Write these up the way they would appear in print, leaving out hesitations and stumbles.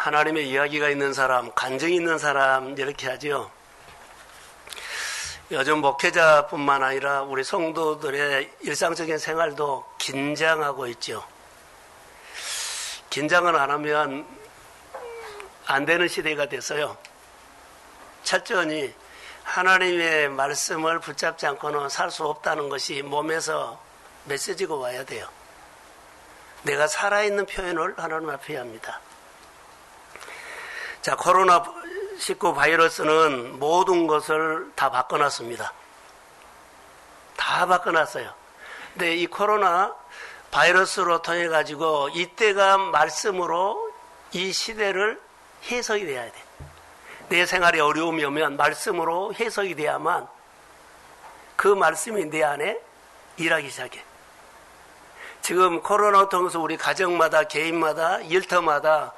하나님의 이야기가 있는 사람, 간증이 있는 사람 이렇게 하죠. 요즘 목회자뿐만 아니라 우리 성도들의 일상적인 생활도 긴장하고 있죠. 긴장을 안 하면 안 되는 시대가 됐어요. 철저히 하나님의 말씀을 붙잡지 않고는 살 수 없다는 것이 몸에서 메시지가 와야 돼요. 내가 살아있는 표현을 하나님 앞에 해야 합니다. 자, 코로나19 바이러스는 모든 것을 다 바꿔놨습니다. 다 바꿔놨어요. 근데 이 코로나 바이러스로 통해 가지고 이때가 말씀으로 이 시대를 해석이 돼야 돼. 내 생활에 어려움이 오면 말씀으로 해석이 돼야만 그 말씀이 내 안에 일하기 시작해. 지금 코로나를 통해서 우리 가정마다, 개인마다, 일터마다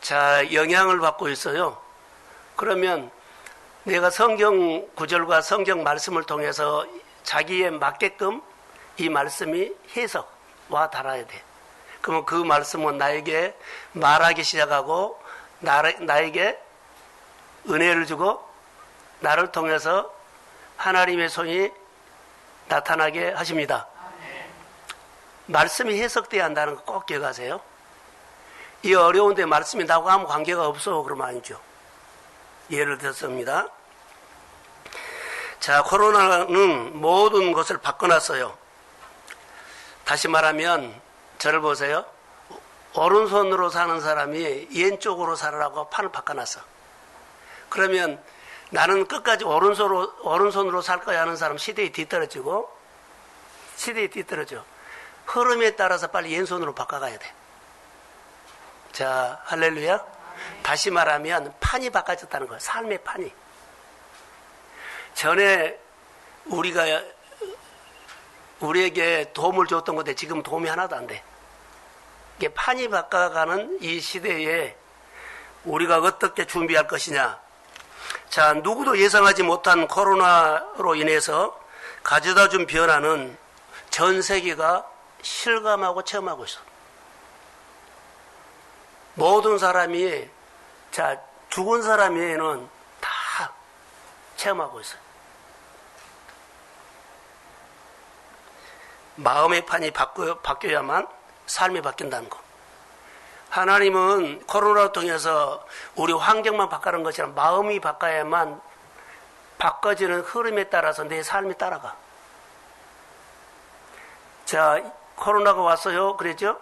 자, 영향을 받고 있어요. 그러면 내가 성경 구절과 성경 말씀을 통해서 자기에 맞게끔 이 말씀이 해석 와 달아야 돼. 그러면 그 말씀은 나에게 말하기 시작하고 나에게 은혜를 주고 나를 통해서 하나님의 손이 나타나게 하십니다. 말씀이 해석돼야 한다는 거 꼭 기억하세요. 이 어려운데 말씀이 나하고 아무 관계가 없어 그러면 아니죠. 예를 들었습니다. 자, 코로나는 모든 것을 바꿔놨어요. 다시 말하면 저를 보세요. 오른손으로 사는 사람이 왼쪽으로 살으라고 판을 바꿔놨어. 그러면 나는 끝까지 오른손으로 살 거야 하는 사람 시대에 뒤떨어지고 흐름에 따라서 빨리 왼손으로 바꿔가야 돼. 자, 할렐루야. 다시 말하면 판이 바꿔졌다는 거예요. 삶의 판이. 전에 우리에게 도움을 줬던 건데 지금 도움이 하나도 안 돼. 이게 판이 바꿔가는 이 시대에 우리가 어떻게 준비할 것이냐. 자, 누구도 예상하지 못한 코로나로 인해서 가져다 준 변화는 전 세계가 실감하고 체험하고 있어. 모든 사람이, 자, 죽은 사람 외에는 다 체험하고 있어요. 마음의 판이 바뀌어야만 삶이 바뀐다는 거. 하나님은 코로나를 통해서 우리 환경만 바꾸는 것처럼 마음이 바꿔야만 바꿔지는 흐름에 따라서 내 삶이 따라가. 자, 코로나가 왔어요. 그랬죠?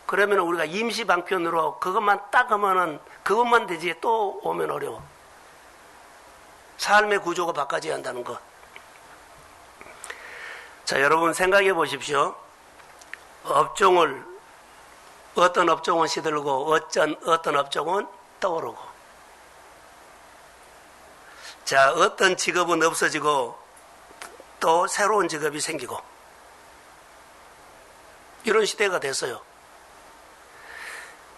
그러면 우리가 임시 방편으로 그것만 딱 하면은 그것만 되지 또 오면 어려워. 삶의 구조가 바꿔져야 한다는 것. 자, 여러분 생각해 보십시오. 어떤 업종은 시들고 어떤 업종은 떠오르고. 자, 어떤 직업은 없어지고 또 새로운 직업이 생기고. 이런 시대가 됐어요.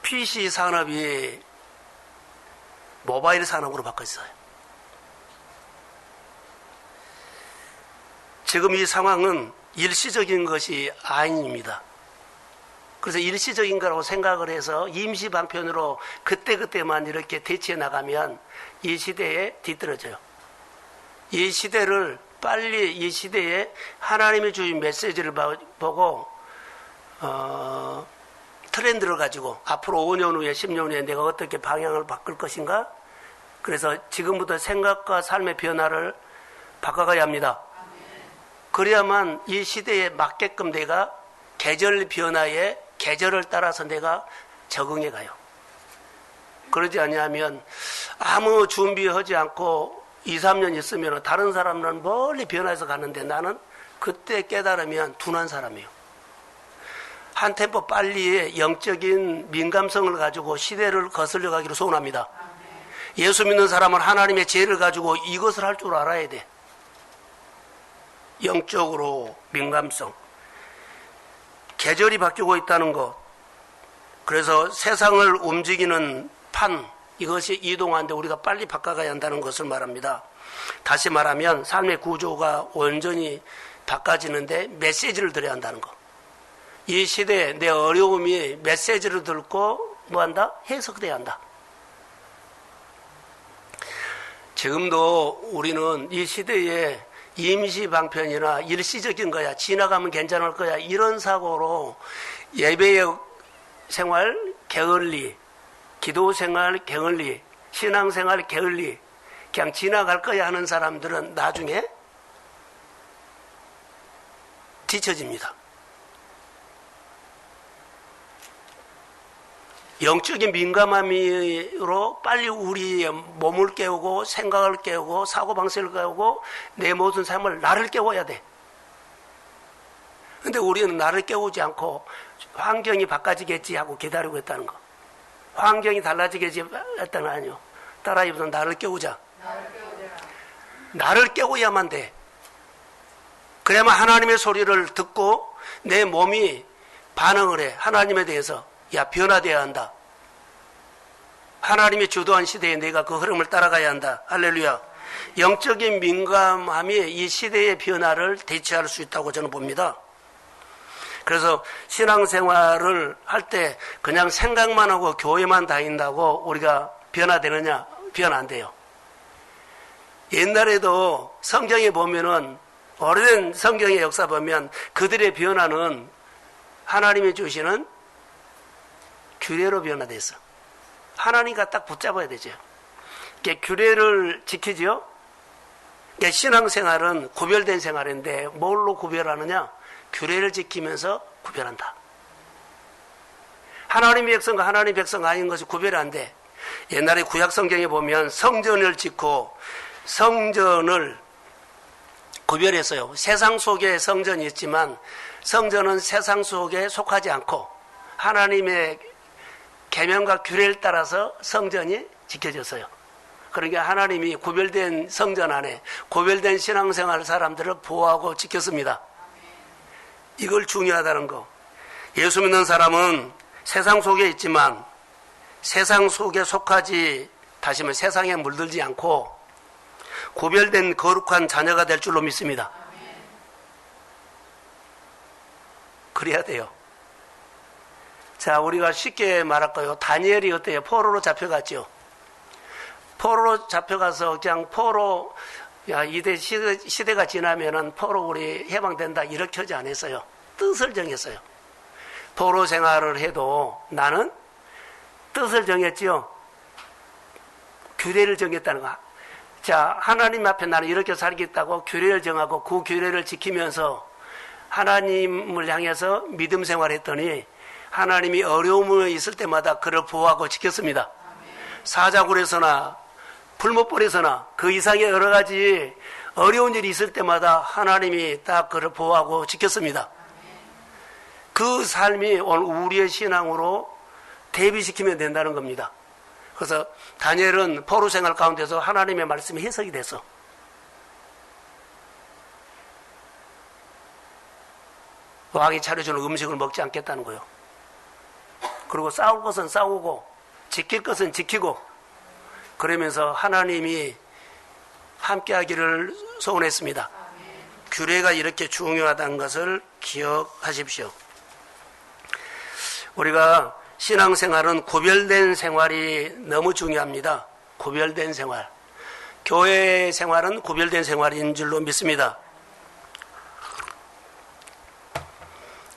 PC 산업이 모바일 산업으로 바뀌었어요. 지금 이 상황은 일시적인 것이 아닙니다. 그래서 일시적인 거라고 생각을 해서 임시 방편으로 그때그때만 이렇게 대치해 나가면 이 시대에 뒤떨어져요. 이 시대를 빨리 이 시대에 하나님이 주신 메시지를 보고 트렌드를 가지고 앞으로 5년 후에 10년 후에 내가 어떻게 방향을 바꿀 것인가? 그래서 지금부터 생각과 삶의 변화를 바꿔가야 합니다. 그래야만 이 시대에 맞게끔 내가 계절 변화에 계절을 따라서 내가 적응해 가요. 그러지 아니하면 아무 준비하지 않고 2, 3년 있으면 다른 사람은 멀리 변화해서 가는데 나는 그때 깨달으면 둔한 사람이에요. 한 템포 빨리 영적인 민감성을 가지고 시대를 거슬려 가기를 소원합니다. 예수 믿는 사람은 하나님의 지혜를 가지고 이것을 할 줄 알아야 돼. 영적으로 민감성. 계절이 바뀌고 있다는 것. 그래서 세상을 움직이는 판, 이것이 이동하는데 우리가 빨리 바꿔가야 한다는 것을 말합니다. 다시 말하면 삶의 구조가 온전히 바꿔지는데 메시지를 드려야 한다는 것. 이 시대에 내 어려움이 메시지를 듣고 뭐한다? 해석돼야 한다. 지금도 우리는 이 시대에 임시 방편이나 일시적인 거야, 지나가면 괜찮을 거야, 이런 사고로 예배의 생활 게을리, 기도 생활 게을리, 신앙 생활 게을리, 그냥 지나갈 거야 하는 사람들은 나중에 뒤처집니다. 영적인 민감함으로 빨리 우리의 몸을 깨우고 생각을 깨우고 사고방식을 깨우고 내 모든 삶을 나를 깨워야 돼. 근데 우리는 나를 깨우지 않고 환경이 바꿔지겠지 하고 기다리고 있다는 거. 환경이 달라지겠지 했다는 거 아니요. 따라해보자. 나를 깨우자. 나를 깨워야만 돼. 그래야만 하나님의 소리를 듣고 내 몸이 반응을 해. 하나님에 대해서. 야, 변화되어야 한다. 하나님의 주도한 시대에 내가 그 흐름을 따라가야 한다. 할렐루야. 영적인 민감함이 이 시대의 변화를 대체할 수 있다고 저는 봅니다. 그래서 신앙생활을 할 때 그냥 생각만 하고 교회만 다닌다고 우리가 변화되느냐? 변화 안 돼요. 옛날에도 성경에 보면은 오래된 성경의 역사 보면 그들의 변화는 하나님이 주시는 규례로 변화됐어. 하나님과 딱 붙잡아야 되죠. 규례를 지키죠. 신앙생활은 구별된 생활인데 뭘로 구별하느냐? 규례를 지키면서 구별한다. 하나님의 백성과 하나님의 백성 아닌 것이 구별이 안 돼. 옛날에 구약 성경에 보면 성전을 짓고 성전을 구별했어요. 세상 속에 성전이 있지만 성전은 세상 속에 속하지 않고 하나님의 계명과 규례를 따라서 성전이 지켜졌어요. 그러니까 하나님이 구별된 성전 안에 구별된 신앙생활 사람들을 보호하고 지켰습니다. 이걸 중요하다는 거. 예수 믿는 사람은 세상 속에 있지만 세상 속에 속하지, 다시 말해 세상에 물들지 않고 구별된 거룩한 자녀가 될 줄로 믿습니다. 그래야 돼요. 자, 우리가 쉽게 말할까요? 다니엘이 어때요? 포로로 잡혀갔죠. 포로로 잡혀가서 그냥 포로, 야, 이대 시대가 지나면은 포로 우리 해방된다 이렇게 하지 않았어요. 뜻을 정했어요. 포로 생활을 해도 나는 뜻을 정했지요. 규례를 정했다는 거. 자, 하나님 앞에 나는 이렇게 살겠다고 규례를 정하고 그 규례를 지키면서 하나님을 향해서 믿음 생활했더니 하나님이 어려움이 있을 때마다 그를 보호하고 지켰습니다. 사자굴에서나 불못벌에서나 그 이상의 여러 가지 어려운 일이 있을 때마다 하나님이 딱 그를 보호하고 지켰습니다. 그 삶이 오늘 우리의 신앙으로 대비시키면 된다는 겁니다. 그래서 다니엘은 포로 생활 가운데서 하나님의 말씀이 해석이 됐어. 왕이 차려주는 음식을 먹지 않겠다는 거예요. 그리고 싸울 것은 싸우고 지킬 것은 지키고 그러면서 하나님이 함께하기를 소원했습니다. 규례가 이렇게 중요하다는 것을 기억하십시오. 우리가 신앙생활은 구별된 생활이 너무 중요합니다. 구별된 생활. 교회 생활은 구별된 생활인 줄로 믿습니다.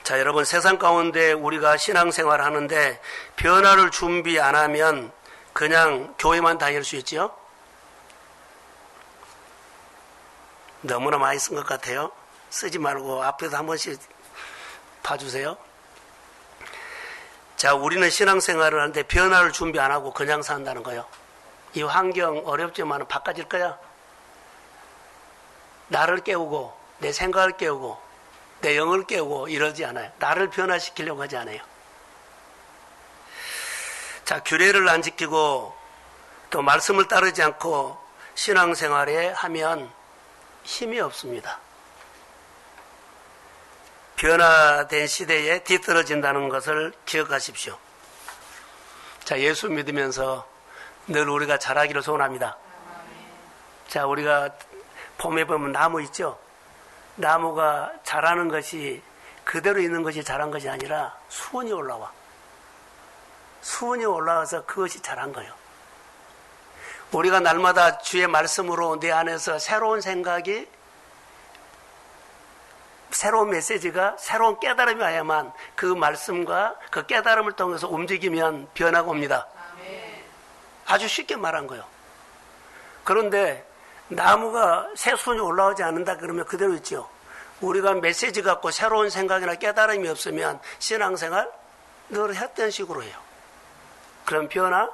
자, 여러분, 세상 가운데 우리가 신앙생활 하는데 변화를 준비 안 하면 그냥 교회만 다닐 수 있지요? 너무나 많이 쓴 것 같아요. 쓰지 말고 앞에서 한 번씩 봐주세요. 자, 우리는 신앙생활을 하는데 변화를 준비 안 하고 그냥 산다는 거예요. 이 환경 어렵지만 바꿔질 거야. 나를 깨우고 내 생각을 깨우고 내 영을 깨우고 이러지 않아요. 나를 변화시키려고 하지 않아요. 자, 규례를 안 지키고 또 말씀을 따르지 않고 신앙생활에 하면 힘이 없습니다. 변화된 시대에 뒤떨어진다는 것을 기억하십시오. 자, 예수 믿으면서 늘 우리가 자라기를 소원합니다. 자, 우리가 봄에 보면 나무 있죠? 나무가 자라는 것이 그대로 있는 것이 자란 것이 아니라 수온이 올라와. 수온이 올라와서 그것이 자란 거예요. 우리가 날마다 주의 말씀으로 내 안에서 새로운 생각이, 새로운 메시지가, 새로운 깨달음이 와야만 그 말씀과 그 깨달음을 통해서 움직이면 변화가 옵니다. 아주 쉽게 말한 거예요. 그런데 나무가 새순이 올라오지 않는다 그러면 그대로 있죠. 우리가 메시지 갖고 새로운 생각이나 깨달음이 없으면 신앙생활 늘 했던 식으로 해요. 그럼 변화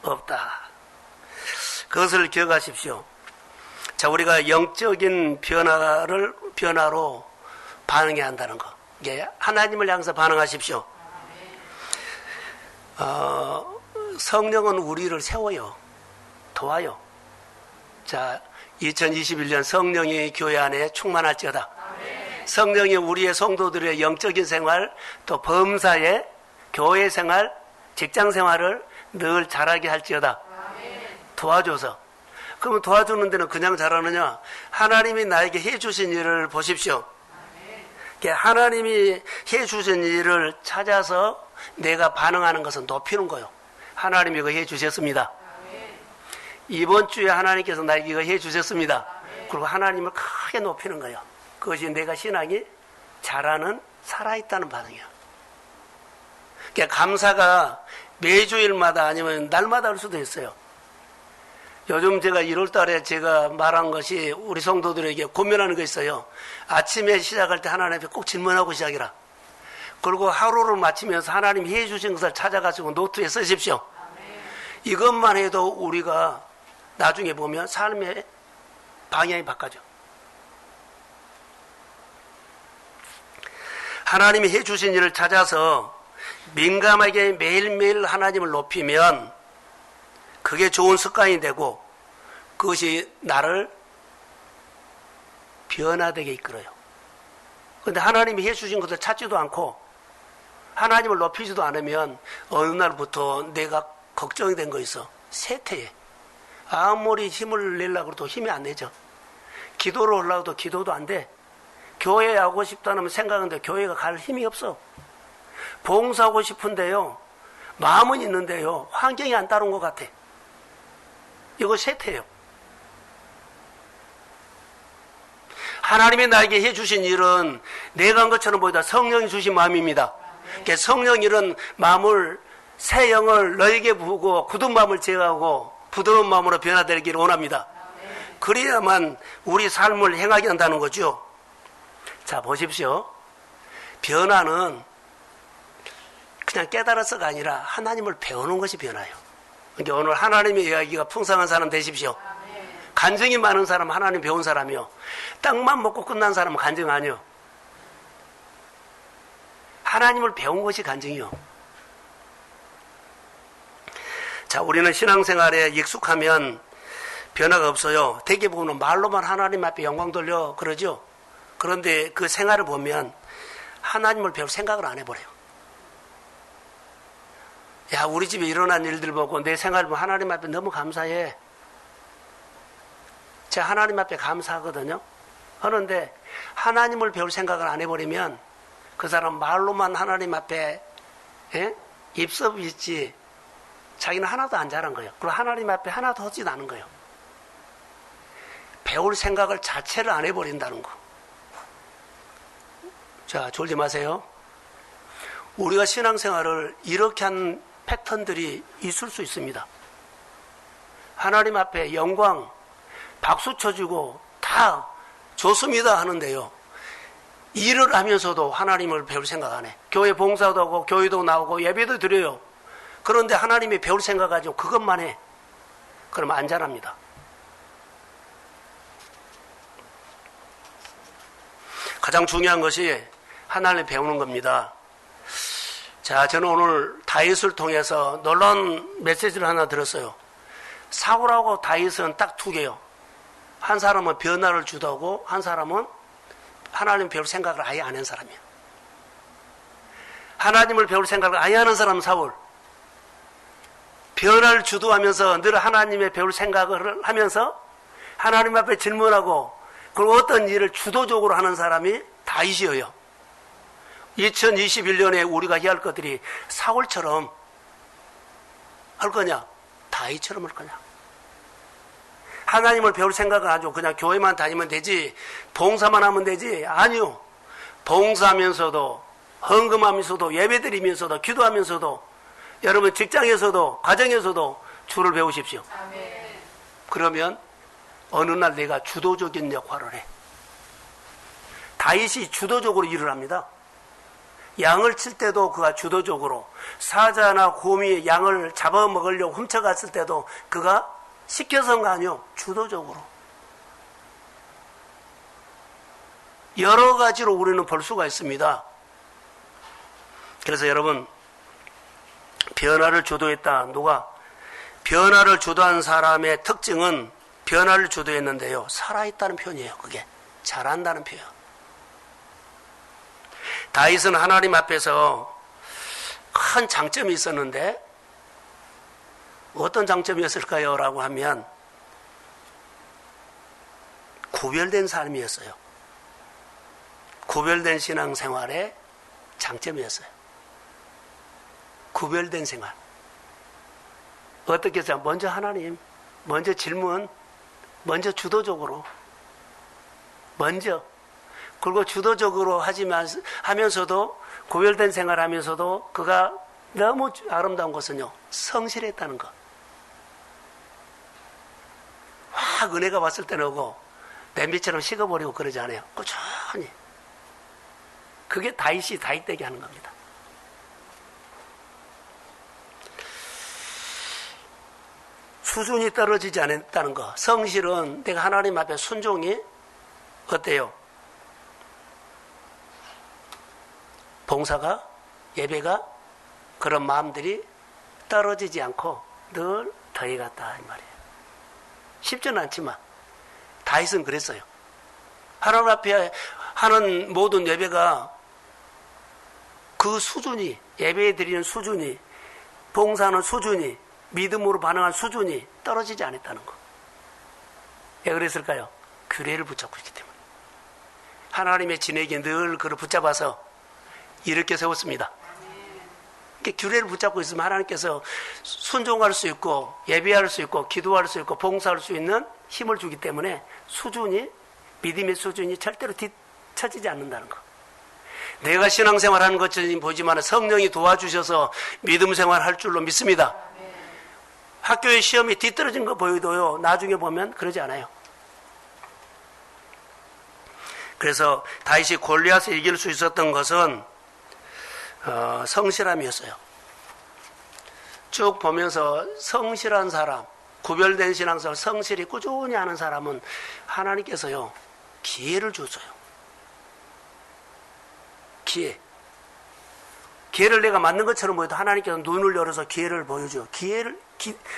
없다. 그것을 기억하십시오. 자, 우리가 영적인 변화로 반응해야 한다는 거. 이게 하나님을 향해서 반응하십시오. 성령은 우리를 세워요. 도와요. 자, 2021년 성령이 교회 안에 충만할지어다. 성령이 우리의 성도들의 영적인 생활, 또 범사의 교회 생활, 직장 생활을 늘 잘하게 할지어다. 도와줘서. 그러면 도와주는 데는 그냥 잘하느냐? 하나님이 나에게 해주신 일을 보십시오. 하나님이 해주신 일을 찾아서 내가 반응하는 것은 높이는 거예요. 하나님이 이거 해주셨습니다. 이번 주에 하나님께서 나에게 이거 해주셨습니다. 그리고 하나님을 크게 높이는 거예요. 그것이 내가 신앙이 자라는, 살아있다는 반응이야. 그러니까 감사가 매주일마다 아니면 날마다 할 수도 있어요. 요즘 제가 1월 달에 제가 말한 것이 우리 성도들에게 고민하는 거 있어요. 아침에 시작할 때 하나님 앞에 꼭 질문하고 시작이라. 그리고 하루를 마치면서 하나님이 해주신 것을 찾아가지고 노트에 쓰십시오. 이것만 해도 우리가 나중에 보면 삶의 방향이 바꿔져. 하나님이 해주신 일을 찾아서 민감하게 매일매일 하나님을 높이면 그게 좋은 습관이 되고 그것이 나를 변화되게 이끌어요. 그런데 하나님이 해주신 것을 찾지도 않고 하나님을 높이지도 않으면 어느 날부터 내가 걱정이 된 거 있어. 쇠퇴해. 아무리 힘을 내려고 해도 힘이 안 내죠. 기도를 하려고 해도 기도도 안 돼. 교회에 하고 싶다는 생각인데 교회가 갈 힘이 없어. 봉사하고 싶은데요. 마음은 있는데요. 환경이 안 따른 것 같아. 이거 쇠퇴예요. 하나님이 나에게 해주신 일은 내가 한 것처럼 보이다 성령이 주신 마음입니다. 성령 일은 마음을, 새 영을 너에게 부고 굳은 마음을 제어하고 부드러운 마음으로 변화되기를 원합니다. 그래야만 우리 삶을 행하게 한다는 거죠. 자, 보십시오. 변화는 그냥 깨달아서가 아니라 하나님을 배우는 것이 변화예요. 그러니까 오늘 하나님의 이야기가 풍성한 사람 되십시오. 간증이 많은 사람은 하나님 배운 사람이요. 땅만 먹고 끝난 사람은 간증 아니요. 하나님을 배운 것이 간증이요. 자, 우리는 신앙생활에 익숙하면 변화가 없어요. 대개보면 말로만 하나님 앞에 영광 돌려 그러죠. 그런데 그 생활을 보면 하나님을 배울 생각을 안 해버려요. 야, 우리 집에 일어난 일들 보고 내 생활을 보면 하나님 앞에 너무 감사해. 제가 하나님 앞에 감사하거든요. 그런데 하나님을 배울 생각을 안 해버리면 그 사람 말로만 하나님 앞에 입섭이 있지 자기는 하나도 안 잘한 거예요. 그리고 하나님 앞에 하나도 하지도 않은 거예요. 배울 생각을 자체를 안 해버린다는 거. 자, 졸지 마세요. 우리가 신앙생활을 이렇게 한 패턴들이 있을 수 있습니다. 하나님 앞에 영광, 박수 쳐주고 다 좋습니다 하는데요. 일을 하면서도 하나님을 배울 생각 안 해. 교회 봉사도 하고 교회도 나오고 예배도 드려요. 그런데 하나님이 배울 생각 가지고 그것만 해. 그러면 안 잘합니다. 가장 중요한 것이 하나님을 배우는 겁니다. 자, 저는 오늘 다윗을 통해서 놀라운 메시지를 하나 들었어요. 사울하고 다윗은 딱 두 개요. 한 사람은 변화를 주도하고 한 사람은 하나님 배울 생각을 아예 안 한 사람이에요. 하나님을 배울 생각을 아예 하는 사람은 사울. 변화를 주도하면서 늘 하나님의 배울 생각을 하면서 하나님 앞에 질문하고 그리고 어떤 일을 주도적으로 하는 사람이 다윗이에요. 2021년에 우리가 해야 할 것들이 사울처럼 할 거냐? 다윗처럼 할 거냐? 하나님을 배울 생각은 하죠. 그냥 교회만 다니면 되지, 봉사만 하면 되지. 아니요. 봉사하면서도, 헌금하면서도, 예배드리면서도, 기도하면서도, 여러분 직장에서도, 가정에서도 주를 배우십시오. 아멘. 그러면 어느 날 내가 주도적인 역할을 해. 다윗이 주도적으로 일을 합니다. 양을 칠 때도 그가 주도적으로, 사자나 곰이 양을 잡아먹으려고 훔쳐갔을 때도 그가 시켜서가 아니요, 주도적으로. 여러 가지로 우리는 볼 수가 있습니다. 그래서 여러분, 변화를 주도했다. 누가? 변화를 주도한 사람의 특징은 변화를 주도했는데요, 살아있다는 표현이에요. 그게 잘한다는 표현. 다윗은 하나님 앞에서 큰 장점이 있었는데 어떤 장점이었을까요? 라고 하면 구별된 삶이었어요. 구별된 신앙생활의 장점이었어요. 구별된 생활. 어떻게 해서 먼저 하나님, 먼저 질문, 먼저 주도적으로, 먼저, 그리고 주도적으로 하면서도, 구별된 생활을 하면서도 그가 너무 아름다운 것은요, 성실했다는 것. 확 은혜가 왔을 때는 오고 냄비처럼 식어버리고 그러지 않아요. 꾸준히. 그게 다윗이 다윗되게 하는 겁니다. 수준이 떨어지지 않았다는 거. 성실은 내가 하나님 앞에 순종이 어때요? 봉사가, 예배가, 그런 마음들이 떨어지지 않고 늘 더해갔다 이 말이에요. 쉽지는 않지만 다윗은 그랬어요. 하나님 앞에 하는 모든 예배가 그 수준이, 예배 드리는 수준이, 봉사하는 수준이, 믿음으로 반응한 수준이 떨어지지 않았다는 거. 왜 그랬을까요? 규례를 붙잡고 있기 때문에. 하나님의 진에게 늘 그를 붙잡아서 이렇게 세웠습니다. 규례를 붙잡고 있으면 하나님께서 순종할 수 있고, 예배할 수 있고, 기도할 수 있고, 봉사할 수 있는 힘을 주기 때문에 수준이, 믿음의 수준이 절대로 뒤처지지 않는다는 거. 내가 신앙생활 하는 것처럼 보지만 성령이 도와주셔서 믿음 생활 할 줄로 믿습니다. 학교의 시험이 뒤떨어진 거 보여도요, 나중에 보면 그러지 않아요. 그래서 다윗이 골리앗을 이길 수 있었던 것은 성실함이었어요. 쭉 보면서 성실한 사람, 구별된 신앙생활, 성실히 꾸준히 하는 사람은 하나님께서요, 기회를 줬어요. 기회를 내가 맞는 것처럼 보여도 하나님께서 눈을 열어서 기회를 보여줘요.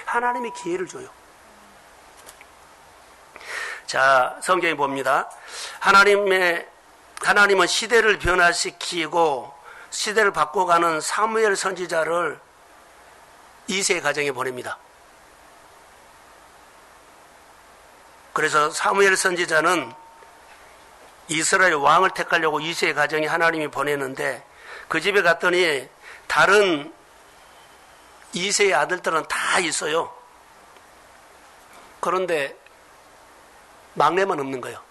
하나님이 기회를 줘요. 자, 성경에 봅니다. 하나님은 시대를 변화시키고 시대를 바꿔가는 사무엘 선지자를 이새의 가정에 보냅니다. 그래서 사무엘 선지자는 이스라엘 왕을 택하려고 이새의 가정에 하나님이 보내는데, 그 집에 갔더니 다른 이새의 아들들은 다 있어요. 그런데 막내만 없는 거예요.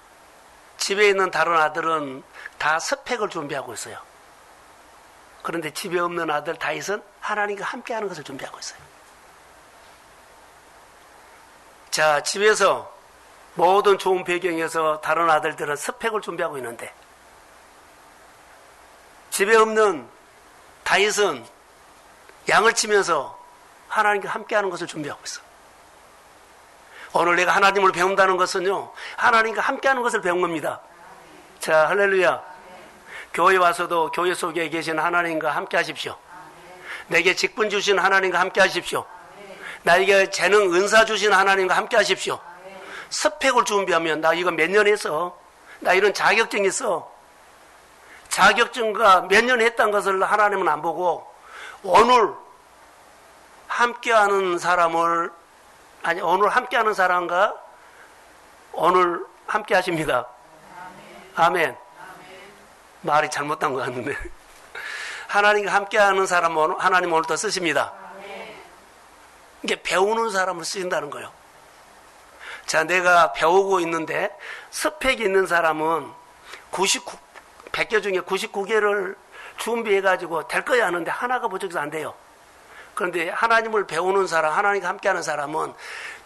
집에 있는 다른 아들은 다 스펙을 준비하고 있어요. 그런데 집에 없는 아들 다윗은 하나님과 함께하는 것을 준비하고 있어요. 자, 집에서 모든 좋은 배경에서 다른 아들들은 스펙을 준비하고 있는데, 집에 없는 다윗은 양을 치면서 하나님과 함께하는 것을 준비하고 있어. 오늘 내가 하나님을 배운다는 것은요, 하나님과 함께하는 것을 배운 겁니다. 자, 할렐루야. 교회 와서도 교회 속에 계신 하나님과 함께 하십시오. 내게 직분 주신 하나님과 함께 하십시오. 나에게 재능, 은사 주신 하나님과 함께 하십시오. 스펙을 준비하면, 나 이거 몇 년 했어? 나 이런 자격증 있어. 자격증과 몇 년 했다는 것을 하나님은 안 보고, 오늘 함께하는 사람을, 오늘 함께하는 사람과 오늘 함께 하십니다. 아멘. 말이 잘못한 것 같는데. 하나님과 함께하는 사람은 하나님 오늘 더 쓰십니다. 이게 배우는 사람을 쓰신다는 거예요. 자, 내가 배우고 있는데 스펙이 있는 사람은 100개 중에 99개를 준비해가지고 될 거야 하는데 하나가 부족해서 안 돼요. 그런데 하나님을 배우는 사람, 하나님과 함께하는 사람은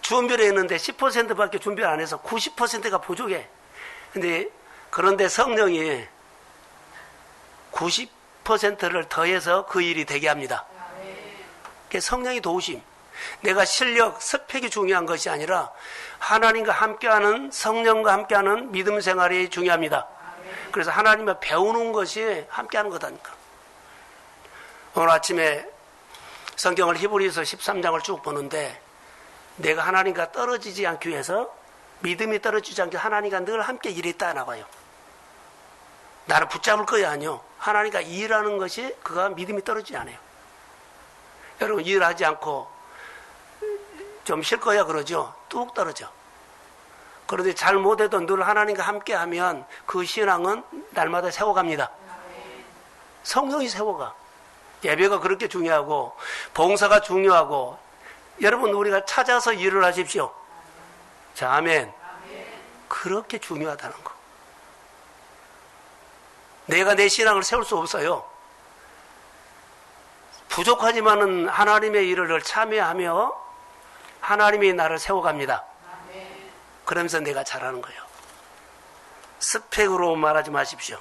준비를 했는데 10%밖에 준비를 안 해서 90%가 부족해. 그런데 성령이 90%를 더해서 그 일이 되게 합니다. 그게 성령의 도우심. 내가 실력, 스펙이 중요한 것이 아니라 하나님과 함께하는, 성령과 함께하는 믿음 생활이 중요합니다. 그래서 하나님을 배우는 것이 함께하는 거다니까. 오늘 아침에 성경을 히브리서 13장을 쭉 보는데 내가 하나님과 떨어지지 않기 위해서, 믿음이 떨어지지 않게 하나님과 늘 함께 일했다 나와요. 나를 붙잡을 거야 아니요. 하나님과 일하는 것이 그가 믿음이 떨어지지 않아요. 여러분 일하지 않고 좀 쉴 거야 그러죠. 뚝 떨어져. 그런데 잘 못해도 늘 하나님과 함께하면 그 신앙은 날마다 세워갑니다. 성령이 세워가. 예배가 그렇게 중요하고 봉사가 중요하고, 여러분 우리가 찾아서 일을 하십시오. 자, 아멘. 그렇게 중요하다는 거. 내가 내 신앙을 세울 수 없어요. 부족하지만은 하나님의 일을 참여하며 하나님이 나를 세워갑니다. 그러면서 내가 잘하는 거예요. 스펙으로 말하지 마십시오.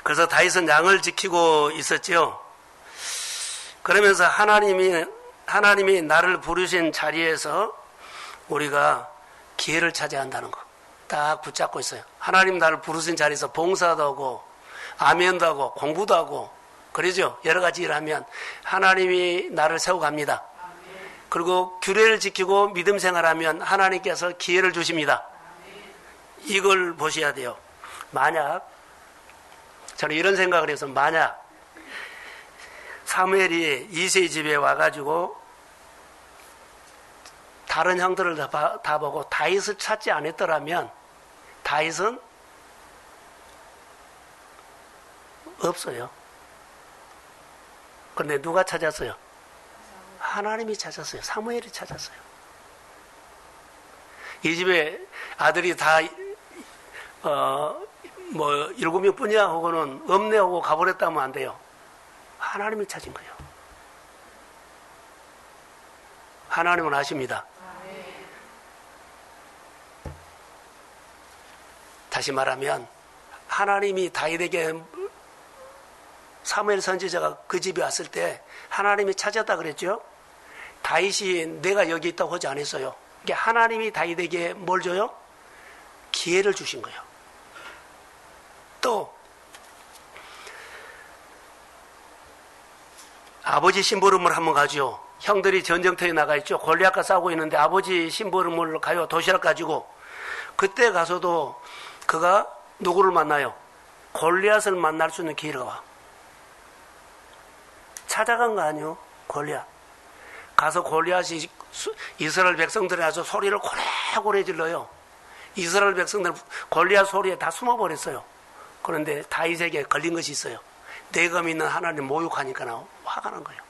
그래서 다윗은 양을 지키고 있었죠. 그러면서 하나님이 나를 부르신 자리에서 우리가 기회를 찾아야 한다는 거 딱 붙잡고 있어요. 하나님 나를 부르신 자리에서 봉사도 하고 아멘도 하고 공부도 하고 그러죠. 여러 가지 일을 하면 하나님이 나를 세워갑니다. 그리고 규례를 지키고 믿음 생활하면 하나님께서 기회를 주십니다. 이걸 보셔야 돼요. 만약, 저는 이런 생각을 해서, 만약 사무엘이 이새의 집에 와가지고 다른 형들을 다 보고 다윗을 찾지 않았더라면 다윗은 없어요. 그런데 누가 찾았어요? 하나님이 찾았어요. 사무엘이 찾았어요. 이 집에 아들이 다 7명 뿐이야 하고는 없네 하고 가버렸다면 안 돼요. 하나님이 찾은 거예요. 하나님은 아십니다. 다시 말하면 하나님이 다윗에게, 사무엘 선지자가 그 집에 왔을 때 하나님이 찾았다 그랬죠. 다윗이 내가 여기 있다고 하지 않았어요. 이게 하나님이 다윗에게 뭘 줘요? 기회를 주신 거예요. 또 아버지 심부름을 한번 가죠. 형들이 전쟁터에 나가 있죠. 골리앗과 싸우고 있는데 아버지 심부름을 가요. 도시락 가지고. 그때 가서도 그가 누구를 만나요? 골리앗을 만날 수 있는 기회가 와. 찾아간 거 아니요? 골리앗. 가서 골리앗이 이스라엘 백성들이 가서 소리를 고래고래 질러요. 이스라엘 백성들 골리앗 소리에 다 숨어버렸어요. 그런데 다윗에게 걸린 것이 있어요. 내가 믿는 하나님 모욕하니까 나 화가 난 거예요.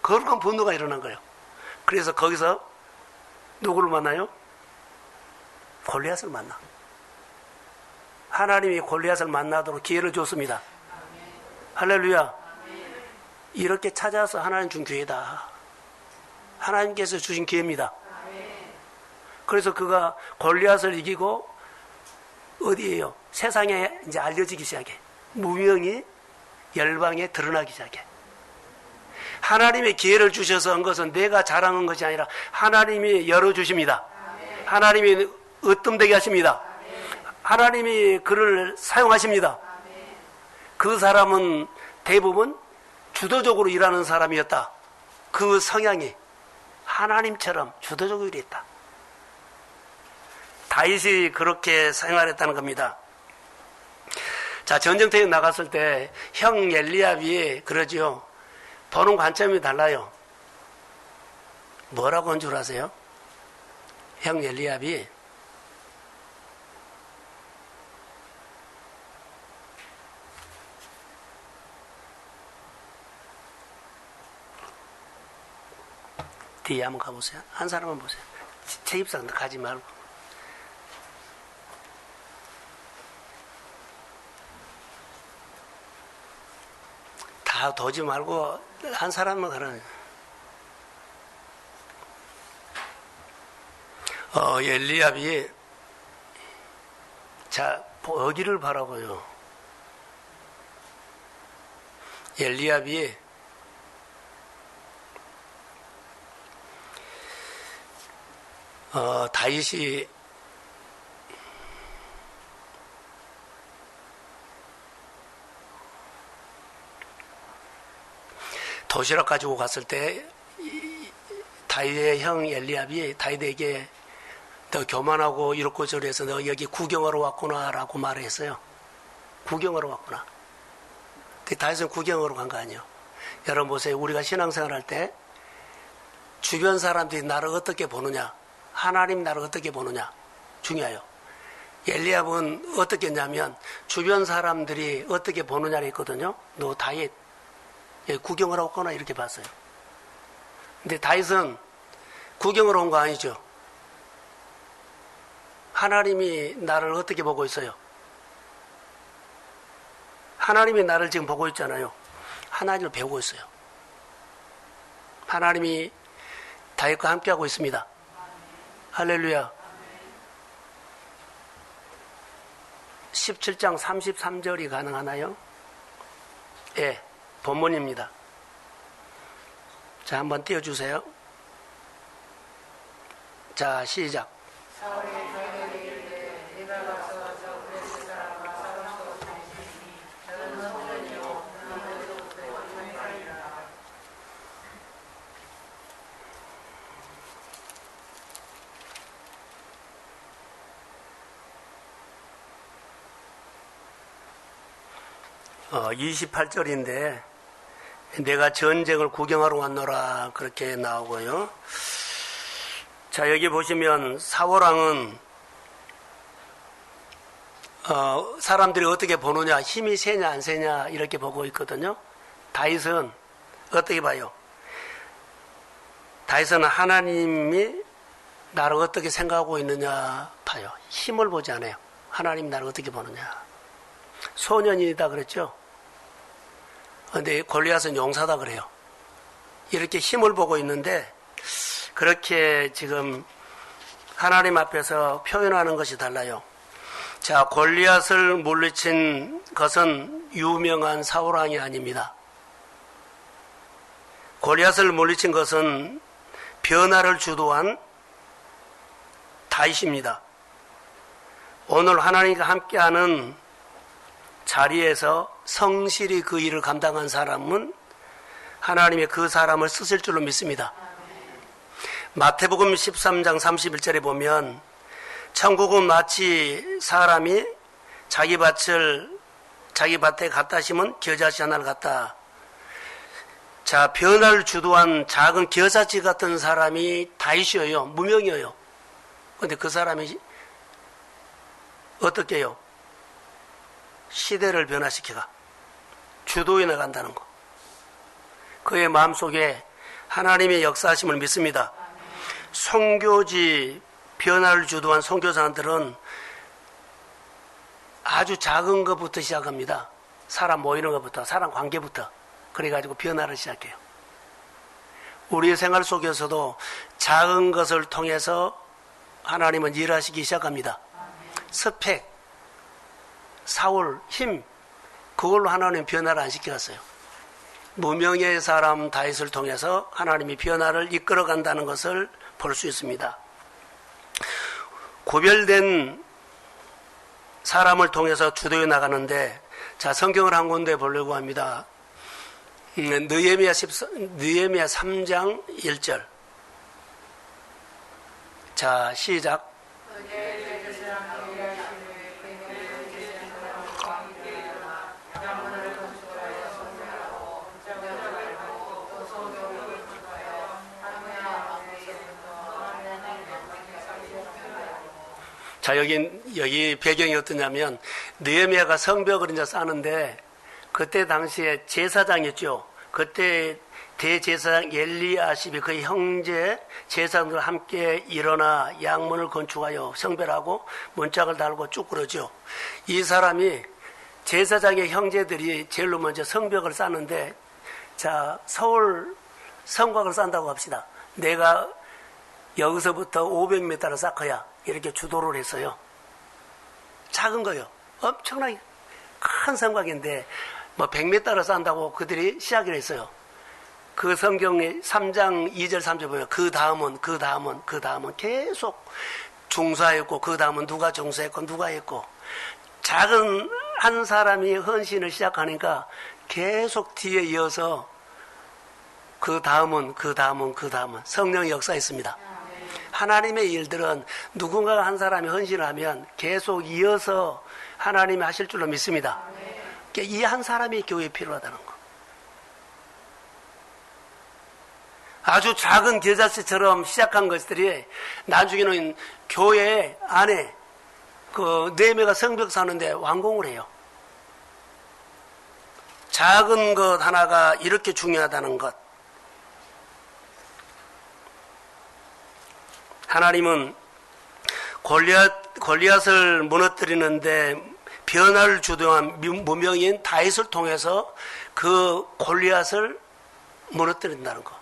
거룩한 분노가 일어난 거예요. 그래서 거기서 누구를 만나요? 골리앗을 만나. 하나님이 골리앗을 만나도록 기회를 줬습니다. 할렐루야. 이렇게 찾아서 하나님 준 기회다. 하나님께서 주신 기회입니다. 그래서 그가 골리앗을 이기고 어디에요? 세상에 이제 알려지기 시작해. 무명이 열방에 드러나기 시작해. 하나님의 기회를 주셔서 한 것은 내가 자랑한 것이 아니라 하나님이 열어주십니다. 하나님이 으뜸되게 하십니다. 하나님이 그를 사용하십니다. 그 사람은 대부분 주도적으로 일하는 사람이었다. 그 성향이 하나님처럼 주도적으로 일했다. 다윗이 그렇게 생활했다는 겁니다. 자, 전쟁터에 나갔을 때 형 엘리압이 그러죠. 보는 관점이 달라요. 뭐라고 한 줄 아세요? 형 엘리압이 뒤에 한번 가보세요. 한 사람만 보세요. 체입상 가지 말고. 다 도지 말고 한 사람만 가라. 엘리압이 자 어디를 바라보요? 엘리압이 다윗이 도시락 가지고 갔을 때 다윗의 형 엘리압이 다윗에게 너 교만하고 이렇고 저래서 너 여기 구경하러 왔구나라고 말을 했어요. 구경하러 왔구나. 다윗은 구경하러 간 거 아니에요. 여러분 보세요. 우리가 신앙생활 할 때 주변 사람들이 나를 어떻게 보느냐, 하나님 나를 어떻게 보느냐 중요해요. 엘리압은 어떻게 했냐면 주변 사람들이 어떻게 보느냐를 했거든요. 너 다윗 구경을 하고 거나 이렇게 봤어요. 근데 다윗은 구경을 온 거 아니죠. 하나님이 나를 어떻게 보고 있어요? 하나님이 나를 지금 보고 있잖아요. 하나님을 배우고 있어요. 하나님이 다윗과 함께하고 있습니다. 할렐루야. 17장 33절이 가능하나요? 예, 본문입니다. 자, 한번 띄워주세요. 자, 시작. 어, 28절인데 내가 전쟁을 구경하러 왔노라 그렇게 나오고요. 자, 여기 보시면 사울왕은 사람들이 어떻게 보느냐, 힘이 세냐 안 세냐 이렇게 보고 있거든요. 다윗은 어떻게 봐요? 다윗은 하나님이 나를 어떻게 생각하고 있느냐 봐요. 힘을 보지 않아요. 하나님이 나를 어떻게 보느냐. 소년이다 그랬죠. 근데 골리앗은 용사다 그래요. 이렇게 힘을 보고 있는데 그렇게 지금 하나님 앞에서 표현하는 것이 달라요. 자, 골리앗을 물리친 것은 유명한 사울왕이 아닙니다. 골리앗을 물리친 것은 변화를 주도한 다윗입니다. 오늘 하나님과 함께하는 자리에서 성실히 그 일을 감당한 사람은 하나님의 그 사람을 쓰실 줄로 믿습니다. 마태복음 13장 31절에 보면 천국은 마치 사람이 자기 밭에 갖다 심은 겨자씨 하나를 갖다. 자, 변화를 주도한 작은 겨자씨 같은 사람이 다윗이에요. 무명이에요. 그런데 그 사람이 어떻게 해요? 시대를 변화시켜가 주도해 나간다는 거. 그의 마음속에 하나님의 역사하심을 믿습니다. 선교지 변화를 주도한 선교사들은 아주 작은 것부터 시작합니다. 사람 모이는 것부터, 사람 관계부터. 그래가지고 변화를 시작해요. 우리의 생활 속에서도 작은 것을 통해서 하나님은 일하시기 시작합니다. 스펙, 사울, 힘, 그걸로 하나님 변화를 안 시켜갔어요. 무명의 사람 다윗을 통해서 하나님이 변화를 이끌어간다는 것을 볼 수 있습니다. 구별된 사람을 통해서 주도해 나가는데, 자, 성경을 한 군데 보려고 합니다. 느헤미야 3장 1절. 자, 시작. 자, 여기 배경이 어떠냐면, 느헤미야가 성벽을 이제 쌓는데, 그때 당시에 제사장이었죠. 그때 대제사장 엘리야십이 그의 형제 제사장들과 함께 일어나 양문을 건축하여 성별하고 문짝을 달고 쭉 그러죠. 이 사람이 제사장의 형제들이 제일로 먼저 성벽을 쌓는데, 자, 서울 성곽을 쌓는다고 합시다. 내가 여기서부터 500m를 쌓아야 이렇게 주도를 했어요. 작은 거요. 엄청나게 큰 성곽인데 뭐 100m를 쌓는다고 그들이 시작을 했어요. 그 성경의 3장 2절 3절 보면 그 다음은 계속 중사했고, 그 다음은 누가 중사했고 누가 했고, 작은 한 사람이 헌신을 시작하니까 계속 뒤에 이어서 그 다음은 성령의 역사했습니다. 하나님의 일들은 누군가 한 사람이 헌신을 하면 계속 이어서 하나님이 하실 줄로 믿습니다. 이 한 사람이 교회에 필요하다는 거. 아주 작은 겨자씨처럼 시작한 것들이 나중에는 교회 안에 그 네매가 성벽 사는데 완공을 해요. 작은 것 하나가 이렇게 중요하다는 것. 하나님은 골리앗을 무너뜨리는데 변화를 주도한 무명인 다윗을 통해서 그 골리앗을 무너뜨린다는 거.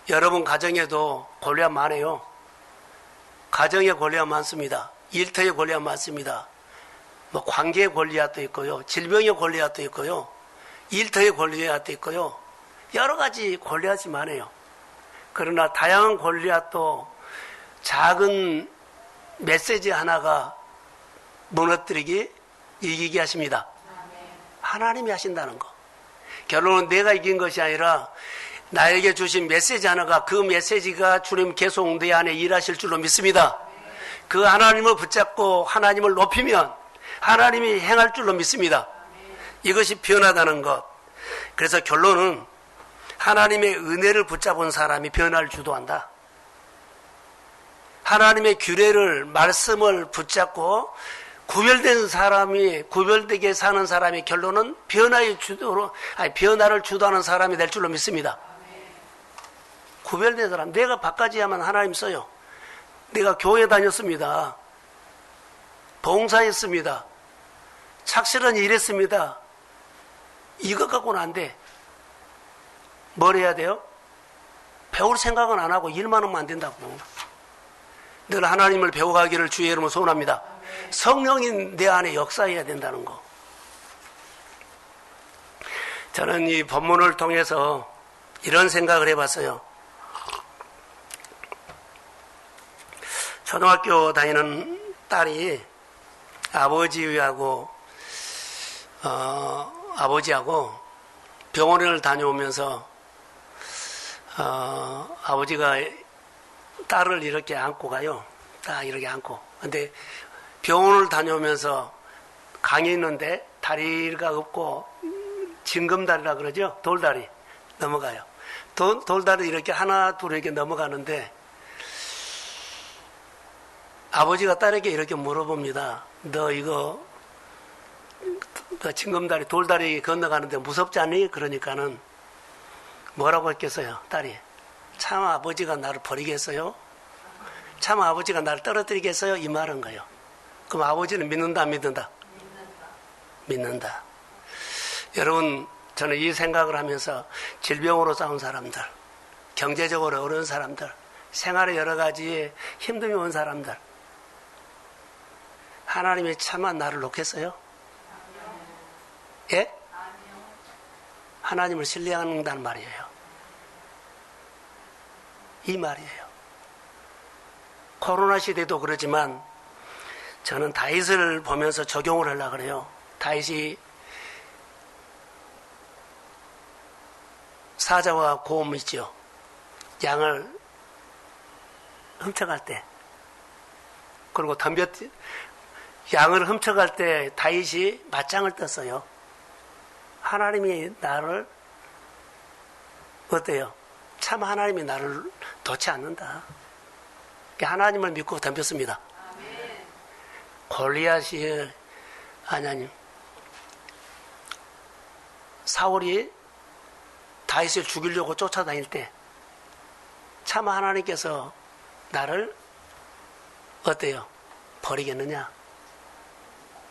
여러분 가정에도 골리앗 많아요. 가정에 골리앗 많습니다. 일터에 골리앗 많습니다. 뭐 관계의 골리앗도 있고요, 질병의 골리앗도 있고요, 일터의 골리앗도 있고요, 여러 가지 골리앗이 많아요. 그러나 다양한 골리앗도 작은 메시지 하나가 무너뜨리기, 이기게 하십니다. 하나님이 하신다는 거. 결론은 내가 이긴 것이 아니라 나에게 주신 메시지 하나가, 그 메시지가 주님 계속 내 안에 일하실 줄로 믿습니다. 그 하나님을 붙잡고 하나님을 높이면 하나님이 행할 줄로 믿습니다. 이것이 변하다는 것. 그래서 결론은 하나님의 은혜를 붙잡은 사람이 변화를 주도한다. 하나님의 규례를, 말씀을 붙잡고 구별된 사람이, 구별되게 사는 사람의 결론은 변화를 주도하는 사람이 될 줄로 믿습니다. 구별된 사람. 내가 바까지 하면 하나님 써요. 내가 교회 다녔습니다. 봉사했습니다. 착실한 일했습니다. 이것 갖고는 안 돼. 뭘 해야 돼요? 배울 생각은 안 하고 일만 하면 안 된다고. 늘 하나님을 배워가기를 주의 이름으로 소원합니다. 성령이 내 안에 역사해야 된다는 거. 저는 이 본문을 통해서 이런 생각을 해봤어요. 초등학교 다니는 딸이 아버지하고 병원을 다녀오면서 아버지가 딸을 이렇게 안고 가요. 딱 이렇게 안고. 근데 병원을 다녀오면서 강이 있는데 다리가 없고 징검다리라 그러죠. 돌다리 넘어가요. 돌다리 이렇게 하나 둘 이렇게 넘어가는데 아버지가 딸에게 이렇게 물어봅니다. 너 이거 징검다리 돌다리 건너가는데 무섭지 않니? 그러니까는 뭐라고 했겠어요? 딸이 참 아버지가 나를 버리겠어요? 참 아버지가 나를 떨어뜨리겠어요? 이 말인 거예요. 그럼 아버지는 믿는다 안 믿는다? 믿는다. 여러분, 저는 이 생각을 하면서 질병으로 싸운 사람들, 경제적으로 어려운 사람들, 생활에 여러 가지 힘듦이 온 사람들, 하나님이 차마 나를 놓겠어요? 예? 하나님을 신뢰한다는 말이에요. 이 말이에요. 코로나 시대도 그러지만 저는 다윗을 보면서 적용을 하려고 그래요. 다윗이 사자와 곰 있죠. 양을 훔쳐갈 때, 그리고 양을 훔쳐갈 때 다윗이 맞짱을 떴어요. 하나님이 나를 어때요? 참 하나님이 나를 놓지 않는다. 하나님을 믿고 덤볐습니다. 골리앗이 사울이 다윗을 죽이려고 쫓아다닐 때 차마 하나님께서 나를 어때요? 버리겠느냐?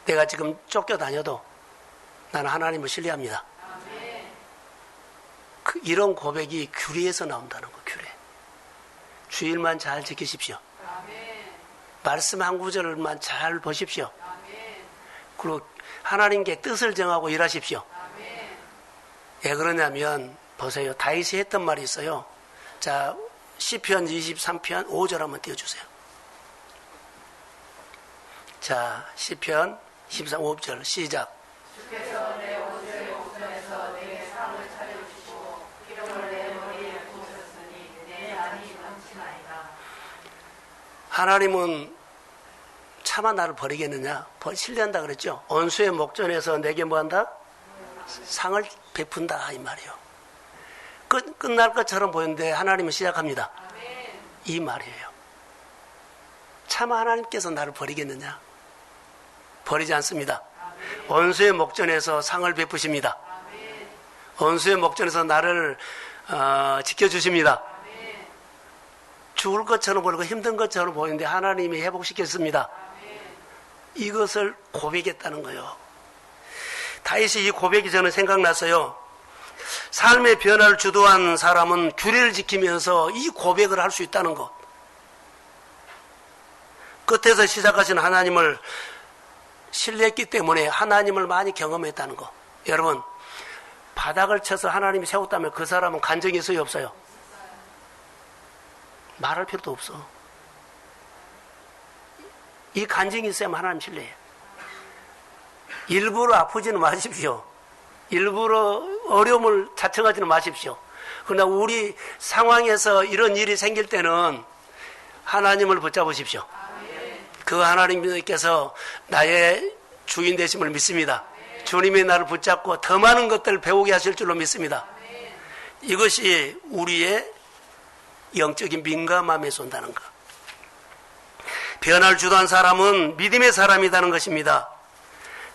내가 지금 쫓겨다녀도 나는 하나님을 신뢰합니다. 이런 고백이 규례에서 나온다는 거, 규례. 주일만 잘 지키십시오. 말씀 한 구절만 잘 보십시오. 그리고 하나님께 뜻을 정하고 일하십시오. 왜 그러냐면 보세요. 다윗이 했던 말이 있어요. 자, 시편 23편 5절 한번 띄워주세요. 자, 시편 23, 5절 시작. 주께서 내 옷을 옥전에서 내게 상을 차려주시고 기름을 내 머리에 부으셨으니 내 안이 넘치나이다. 하나님은 차마 나를 버리겠느냐? 신뢰한다 그랬죠. 원수의 목전에서 내게 뭐한다? 상을 베푼다 이 말이에요. 끝날 것처럼 보이는데 하나님은 시작합니다. 이 말이에요. 차마 하나님께서 나를 버리겠느냐? 버리지 않습니다. 원수의 목전에서 상을 베푸십니다. 원수의 목전에서 나를 지켜주십니다. 죽을 것처럼 보이고 힘든 것처럼 보이는데 하나님이 회복시켰습니다. 이것을 고백했다는 거예요. 다윗이 이 고백이 저는 생각났어요. 삶의 변화를 주도한 사람은 규례를 지키면서 이 고백을 할 수 있다는 것. 끝에서 시작하신 하나님을 신뢰했기 때문에 하나님을 많이 경험했다는 것. 여러분, 바닥을 쳐서 하나님이 세웠다면 그 사람은 간증이 있어요, 없어요? 말할 필요도 없어. 이 간증이 있어야만 하나님 신뢰해요. 일부러 아프지는 마십시오. 일부러 어려움을 자청하지는 마십시오. 그러나 우리 상황에서 이런 일이 생길 때는 하나님을 붙잡으십시오. 그 하나님께서 나의 주인 되심을 믿습니다. 주님이 나를 붙잡고 더 많은 것들을 배우게 하실 줄로 믿습니다. 이것이 우리의 영적인 민감함에서 온다는 것. 변화를 주도한 사람은 믿음의 사람이라는 것입니다.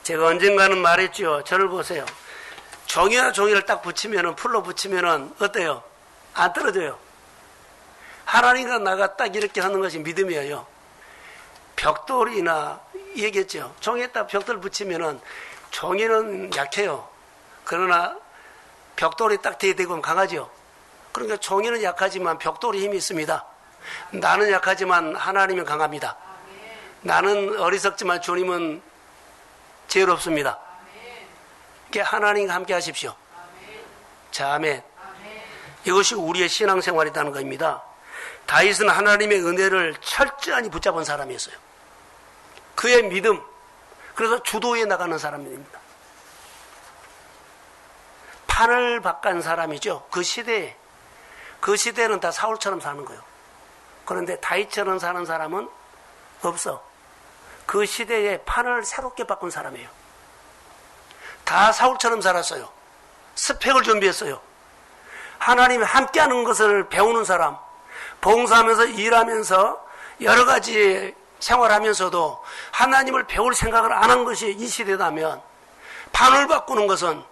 제가 언젠가는 말했죠. 저를 보세요. 종이나 종이를 딱 붙이면은, 풀로 붙이면은 어때요? 안 떨어져요. 하나님과 나가 딱 이렇게 하는 것이 믿음이에요. 벽돌이나 얘기했죠. 종이에다 벽돌 붙이면은 종이는 약해요. 그러나 벽돌이 딱 대대고 강하죠. 그러니까 종이는 약하지만 벽돌이 힘이 있습니다. 나는 약하지만 하나님은 강합니다. 나는 어리석지만 주님은 지혜롭습니다. 하나님과 함께 하십시오. 자, 아멘. 이것이 우리의 신앙생활이라는 것입니다. 다윗은 하나님의 은혜를 철저히 붙잡은 사람이었어요. 그의 믿음, 그래서 주도해 나가는 사람입니다. 판을 바꾼 사람이죠. 그 시대에는 다 사울처럼 사는 거예요. 그런데 다윗처럼 사는 사람은 없어. 그 시대에 판을 새롭게 바꾼 사람이에요. 다 사울처럼 살았어요. 스펙을 준비했어요. 하나님이 함께하는 것을 배우는 사람, 봉사하면서 일하면서 여러 가지 생활하면서도 하나님을 배울 생각을 안 한 것이 이 시대라면, 판을 바꾸는 것은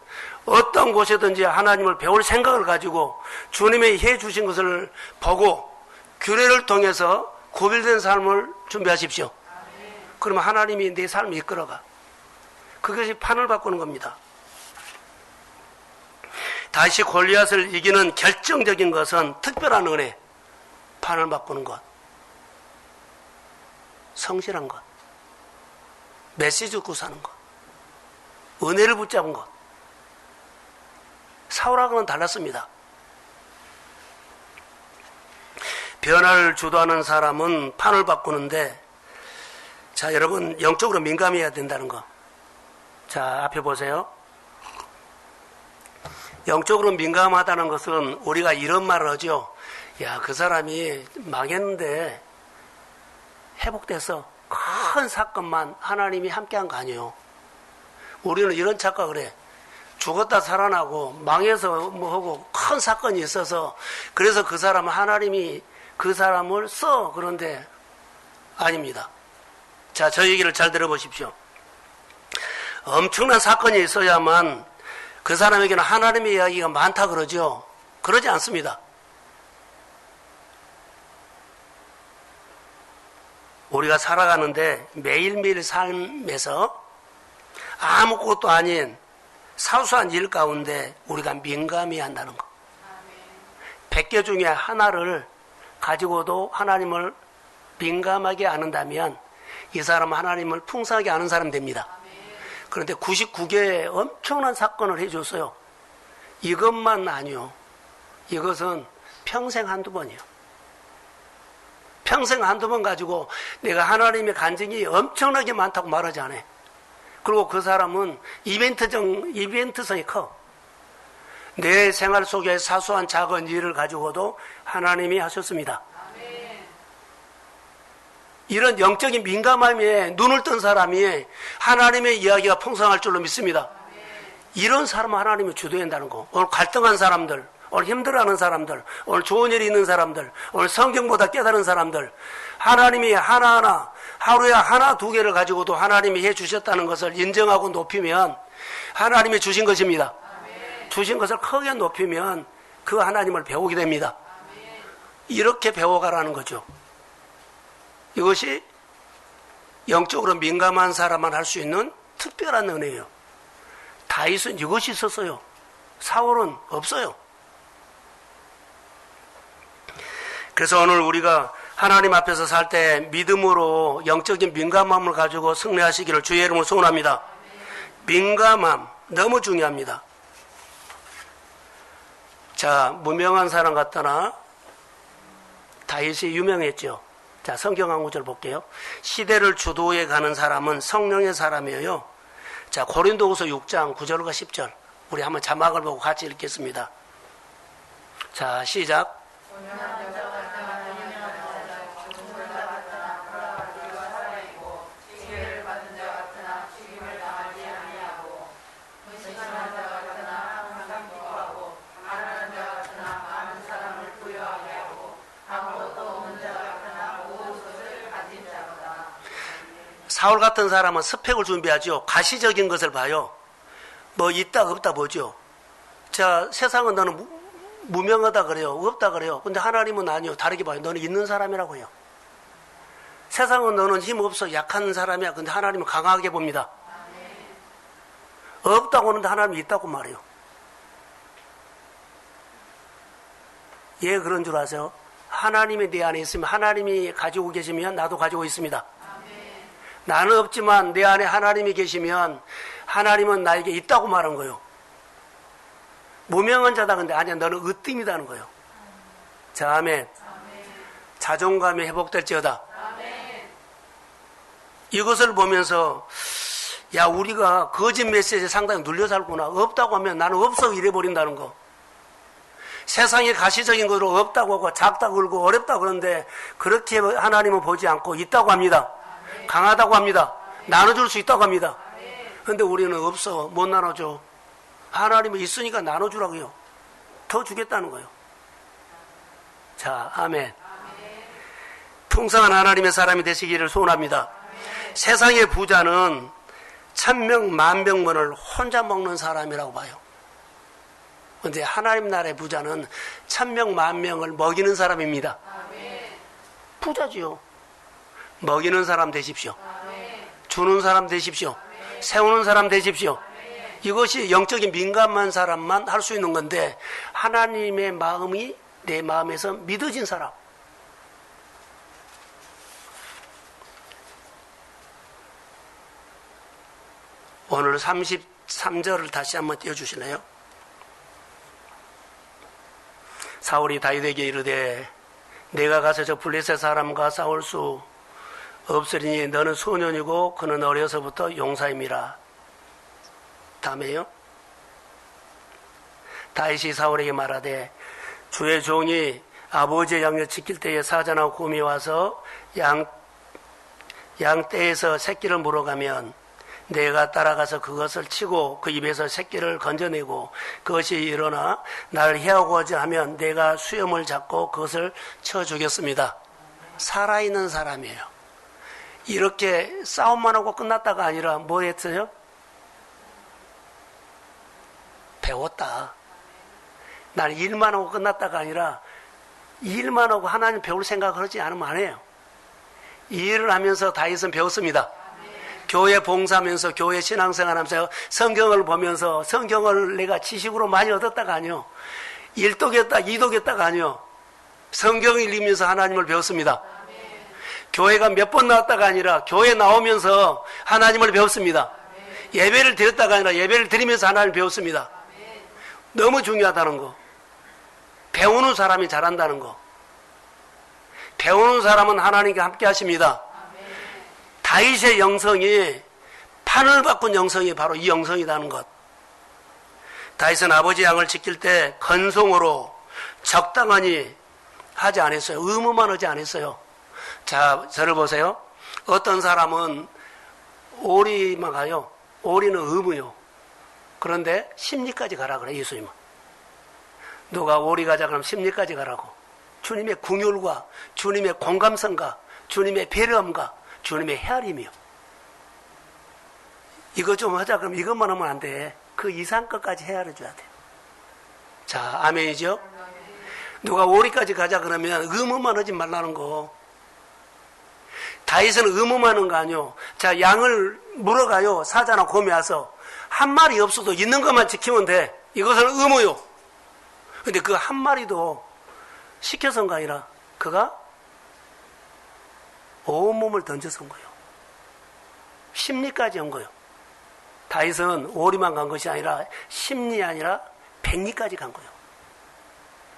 어떤 곳에든지 하나님을 배울 생각을 가지고 주님의 해 주신 것을 보고 규례를 통해서 구별된 삶을 준비하십시오. 그러면 하나님이 내 삶을 이끌어가. 그것이 판을 바꾸는 겁니다. 다시 골리앗을 이기는 결정적인 것은 특별한 은혜, 판을 바꾸는 것, 성실한 것, 메시지 듣고 사는 것, 은혜를 붙잡은 것. 사울하고는 달랐습니다. 변화를 주도하는 사람은 판을 바꾸는데, 자, 여러분, 영적으로 민감해야 된다는 거. 자, 앞에 보세요. 영적으로 민감하다는 것은 우리가 이런 말을 하죠. 야, 그 사람이 망했는데 회복돼서 큰 사건만 하나님이 함께한 거 아니에요. 우리는 이런 착각을 해. 죽었다 살아나고 망해서 뭐 하고 큰 사건이 있어서 그래서 그 사람은 하나님이 그 사람을 써. 그런데 아닙니다. 자, 저 얘기를 잘 들어보십시오. 엄청난 사건이 있어야만 그 사람에게는 하나님의 이야기가 많다 그러죠. 그러지 않습니다. 우리가 살아가는데 매일매일 삶에서 아무것도 아닌 사소한 일 가운데 우리가 민감해야 한다는 것. 100개 중에 하나를 가지고도 하나님을 민감하게 아는다면 이 사람은 하나님을 풍성하게 아는 사람 됩니다. 그런데 99개의 엄청난 사건을 해줬어요. 이것만 아니요. 이것은 평생 한두 번이요. 평생 한두 번 가지고 내가 하나님의 간증이 엄청나게 많다고 말하지 않아요. 그리고 그 사람은 이벤트성이 커. 내 생활 속에 사소한 작은 일을 가지고도 하나님이 하셨습니다. 이런 영적인 민감함에 눈을 뜬 사람이 하나님의 이야기가 풍성할 줄로 믿습니다. 이런 사람은 하나님이 주도한다는 거. 오늘 갈등한 사람들, 오늘 힘들어하는 사람들, 오늘 좋은 일이 있는 사람들, 오늘 성경보다 깨달은 사람들, 하나님이 하나하나 하루에 하나 두 개를 가지고도 하나님이 해주셨다는 것을 인정하고 높이면 하나님이 주신 것입니다. 주신 것을 크게 높이면 그 하나님을 배우게 됩니다. 이렇게 배워가라는 거죠. 이것이 영적으로 민감한 사람만 할 수 있는 특별한 은혜예요. 다윗은 이것이 있었어요. 사울은 없어요. 그래서 오늘 우리가 하나님 앞에서 살 때 믿음으로 영적인 민감함을 가지고 승리하시기를 주의 이름으로 소원합니다. 민감함 너무 중요합니다. 자, 무명한 사람 같더나 다윗이 유명했죠. 자, 성경 한 구절 볼게요. 시대를 주도해 가는 사람은 성령의 사람이에요. 자, 고린도후서 6장 9절과 10절. 우리 한번 자막을 보고 같이 읽겠습니다. 자, 시작. 사울 같은 사람은 스펙을 준비하죠. 가시적인 것을 봐요. 뭐 있다 없다 보죠. 자, 세상은 너는 무명하다 그래요. 없다 그래요. 근데 하나님은 아니요. 다르게 봐요. 너는 있는 사람이라고 해요. 세상은 너는 힘없어. 약한 사람이야. 근데 하나님은 강하게 봅니다. 없다고 하는데 하나님이 있다고 말해요. 예, 그런 줄 아세요? 하나님이 내 안에 있으면 하나님이 가지고 계시면 나도 가지고 있습니다. 나는 없지만 내 안에 하나님이 계시면 하나님은 나에게 있다고 말한 거예요. 무명한 자다 근데 아니야 너는 으뜸이다는 거예요. 자, 아멘. 자존감이 회복될지어다. 이것을 보면서 야, 우리가 거짓 메시지에 상당히 눌려 살구나. 없다고 하면 나는 없어 이래버린다는 거. 세상에 가시적인 것으로 없다고 하고 작다고 그러고 어렵다고 그러는데 그렇게 하나님은 보지 않고 있다고 합니다. 강하다고 합니다. 나눠줄 수 있다고 합니다. 그런데 우리는 없어. 못 나눠줘. 하나님은 있으니까 나눠주라고요. 더 주겠다는 거예요. 자, 아멘. 풍성한 하나님의 사람이 되시기를 소원합니다. 세상의 부자는 천명 만병만을 혼자 먹는 사람이라고 봐요. 그런데 하나님 나라의 부자는 천명 만명을 먹이는 사람입니다. 부자지요. 먹이는 사람 되십시오. 주는 사람 되십시오. 세우는 사람 되십시오. 이것이 영적인 민감한 사람만 할 수 있는 건데 하나님의 마음이 내 마음에서 믿어진 사람. 오늘 33절을 다시 한번 띄워주실래요? 사울이 다윗에게 이르되 내가 가서 저 블레셋 사람과 싸울 수 없으리니 너는 소년이고 그는 어려서부터 용사임이라. 다음에요. 다윗이 사울에게 말하되 주의 종이 아버지의 양을 지킬 때에 사자나 곰이 와서 양떼에서 새끼를 물어가면 내가 따라가서 그것을 치고 그 입에서 새끼를 건져내고 그것이 일어나 나를 해하고자 하면 내가 수염을 잡고 그것을 쳐 죽였습니다. 살아있는 사람이에요. 이렇게 싸움만 하고 끝났다가 아니라 뭐 했어요? 배웠다. 나는 일만 하고 끝났다가 아니라 일만 하고 하나님 배울 생각을 하지 않으면 안 해요. 일을 하면서 다윗은 배웠습니다. 교회 봉사하면서 교회 신앙생활하면서 성경을 보면서 성경을 내가 지식으로 많이 얻었다가 아니요. 일독했다, 이독했다가 아니요. 성경을 읽으면서 하나님을 배웠습니다. 교회가 몇 번 나왔다가 아니라 교회 나오면서 하나님을 배웠습니다. 예배를 드렸다가 아니라 예배를 드리면서 하나님을 배웠습니다. 너무 중요하다는 거. 배우는 사람이 잘한다는 거. 배우는 사람은 하나님과 함께 하십니다. 다윗의 영성이 판을 바꾼 영성이 바로 이 영성이라는 것. 다윗은 아버지 양을 지킬 때 건성으로 적당하니 하지 않았어요. 의무만 하지 않았어요. 자, 저를 보세요. 어떤 사람은 오리만 가요. 오리는 의무요. 그런데 심리까지 가라 그래, 예수님은. 누가 오리 가자 그러면 심리까지 가라고. 주님의 궁율과 주님의 공감성과 주님의 배려함과 주님의 헤아림이요. 이거 좀 하자 그러면 이것만 하면 안 돼. 그 이상 것까지 헤아려 줘야 돼. 자, 아멘이죠? 누가 오리까지 가자 그러면 의무만 하지 말라는 거. 다윗은 의무만 하는 거 아니요. 자, 양을 물어가요. 사자나 곰이 와서 한 마리 없어도 있는 것만 지키면 돼. 이것은 의무요. 근데 그 한 마리도 시켜서가 아니라 그가 온몸을 던져서 온 거예요. 심리까지 온 거예요. 다윗은 오리만 간 것이 아니라 심리 아니라 백리까지 간 거예요.